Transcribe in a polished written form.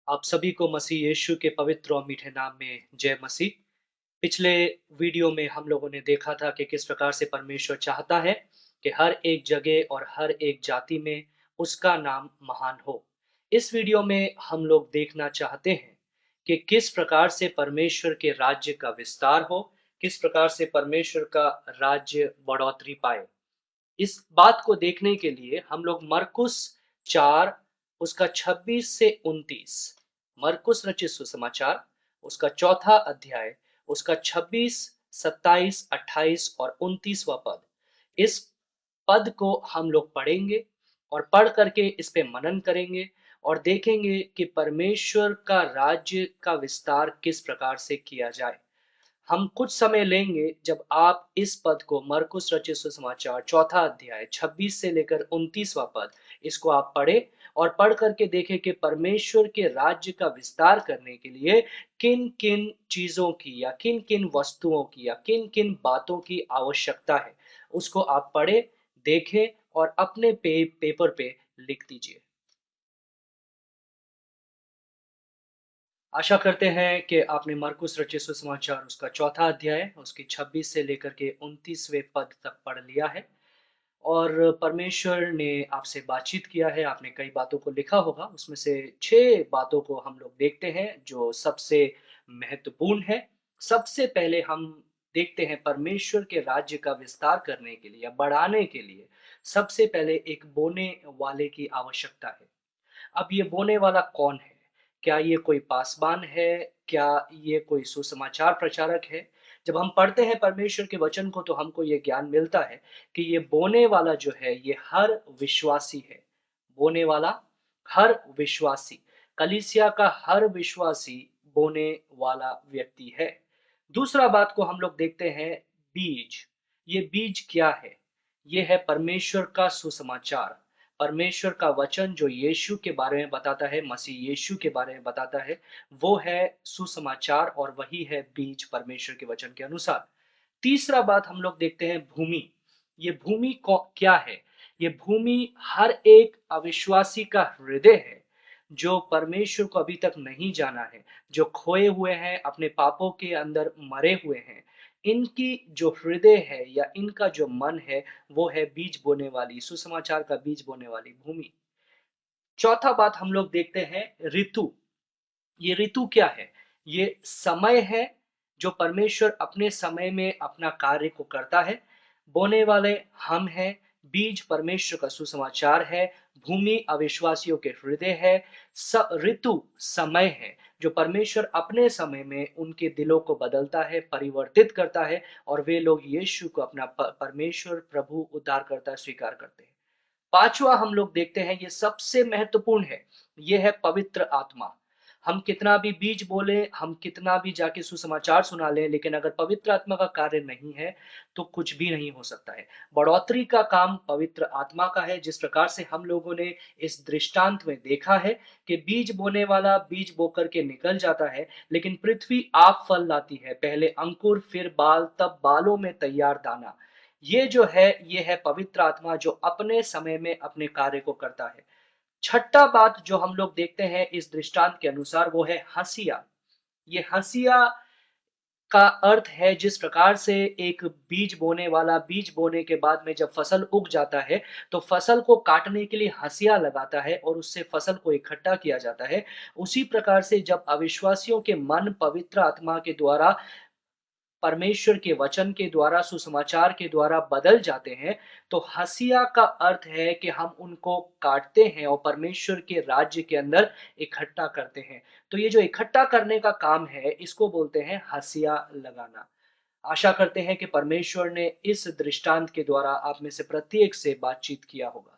आप सभी को मसीह यीशु के पवित्र और मीठे नाम में जय मसीह। पिछले वीडियो में हम लोगों ने देखा था कि किस प्रकार से परमेश्वर चाहता है कि हर एक जगह और हर एक जाति में उसका नाम महान हो। इस वीडियो में हम लोग देखना चाहते हैं कि किस प्रकार से परमेश्वर के राज्य का विस्तार हो, किस प्रकार से परमेश्वर का राज्य बढ़ोतरी पाए। इस बात को देखने के लिए हम लोग मरकुस 4 उसका 26 से 29, मरकुस रचित सुसमाचार उसका चौथा अध्याय उसका 26, 27, 28 और 29वां पद, इस पद को हम लोग पढ़ेंगे और पढ़ करके इस पे मनन करेंगे और देखेंगे कि परमेश्वर का राज्य का विस्तार किस प्रकार से किया जाए। हम कुछ समय लेंगे जब आप इस पद को, मरकुस रचित सुसमाचार चौथा अध्याय 26 से लेकर 29वां पद, इसको आप पढ़ें और पढ़ करके देखें कि परमेश्वर के राज्य का विस्तार करने के लिए किन किन चीजों की या किन किन वस्तुओं की या किन किन बातों की आवश्यकता है। उसको आप पढ़ें, देखें और अपने पेपर पे लिख दीजिए। आशा करते हैं कि आपने मरकुस रचित सुसमाचार उसका चौथा अध्याय उसकी 26 से लेकर के 29वें पद तक पढ़ लिया है और परमेश्वर ने आपसे बातचीत किया है। आपने कई बातों को लिखा होगा, उसमें से 6 बातों को हम लोग देखते हैं जो सबसे महत्वपूर्ण है। सबसे पहले हम देखते हैं परमेश्वर के राज्य का विस्तार करने के लिए या बढ़ाने के लिए सबसे पहले एक बोने वाले की आवश्यकता है। अब ये बोने वाला कौन है? क्या ये कोई पासवान है? क्या ये कोई सुसमाचार प्रचारक है? जब हम पढ़ते हैं परमेश्वर के वचन को तो हमको ये ज्ञान मिलता है कि ये बोने वाला जो है ये हर विश्वासी है। बोने वाला हर विश्वासी, कलीसिया का हर विश्वासी बोने वाला व्यक्ति है। दूसरा बात को हम लोग देखते हैं, बीज। ये बीज क्या है? ये है परमेश्वर का सुसमाचार। परमेश्वर का वचन जो यीशु के बारे में बताता है, मसीह यीशु के बारे में बताता है, वो है सुसमाचार और वही है बीज परमेश्वर के वचन के अनुसार। तीसरा बात हम लोग देखते हैं, भूमि। ये भूमि क्या है? ये भूमि हर एक अविश्वासी का हृदय है, जो परमेश्वर को अभी तक नहीं जाना है, जो खोए हुए हैं, अपने पापों के अंदर मरे हुए हैं। इनकी जो हृदय है या इनका जो मन है, वो है बीज बोने वाली, सुसमाचार का बीज बोने वाली भूमि। चौथा बात हम लोग देखते हैं, ऋतु। ये ऋतु क्या है? ये समय है जो परमेश्वर अपने समय में अपना कार्य को करता है। बोने वाले हम हैं, बीज परमेश्वर का सुसमाचार है, भूमि अविश्वासियों के हृदय है, ऋतु समय है जो परमेश्वर अपने समय में उनके दिलों को बदलता है, परिवर्तित करता है और वे लोग यीशु को अपना परमेश्वर, प्रभु, उद्धारकर्ता स्वीकार करते हैं। पांचवा हम लोग देखते हैं, ये सबसे महत्वपूर्ण है, ये है पवित्र आत्मा। हम कितना भी बीज बोले, हम कितना भी जाके सुसमाचार सुना लें, लेकिन अगर पवित्र आत्मा का कार्य नहीं है तो कुछ भी नहीं हो सकता है। बढ़ोतरी का काम पवित्र आत्मा का है। जिस प्रकार से हम लोगों ने इस दृष्टांत में देखा है कि बीज बोने वाला बीज बो करके निकल जाता है, लेकिन पृथ्वी आप फल लाती है, पहले अंकुर फिर बाल, तब बालों में तैयार दाना। ये जो है, ये है पवित्र आत्मा जो अपने समय में अपने कार्य को करता है। छठा बात जो हम लोग देखते हैं इस दृष्टांत के अनुसार, वो है हँसिया। ये हँसिया का अर्थ है, जिस प्रकार से एक बीज बोने वाला बीज बोने के बाद में जब फसल उग जाता है, तो फसल को काटने के लिए हँसिया लगाता है और उससे फसल को इकट्ठा किया जाता है। उसी प्रकार से जब अविश्वासियों के मन पवित्र आत्मा के द्वारा, परमेश्वर के वचन के द्वारा, सुसमाचार के द्वारा बदल जाते हैं, तो हँसिया का अर्थ है कि हम उनको काटते हैं और परमेश्वर के राज्य के अंदर इकट्ठा करते हैं। तो ये जो इकट्ठा करने का काम है, इसको बोलते हैं हँसिया लगाना। आशा करते हैं कि परमेश्वर ने इस दृष्टांत के द्वारा आप में से प्रत्येक से बातचीत किया होगा।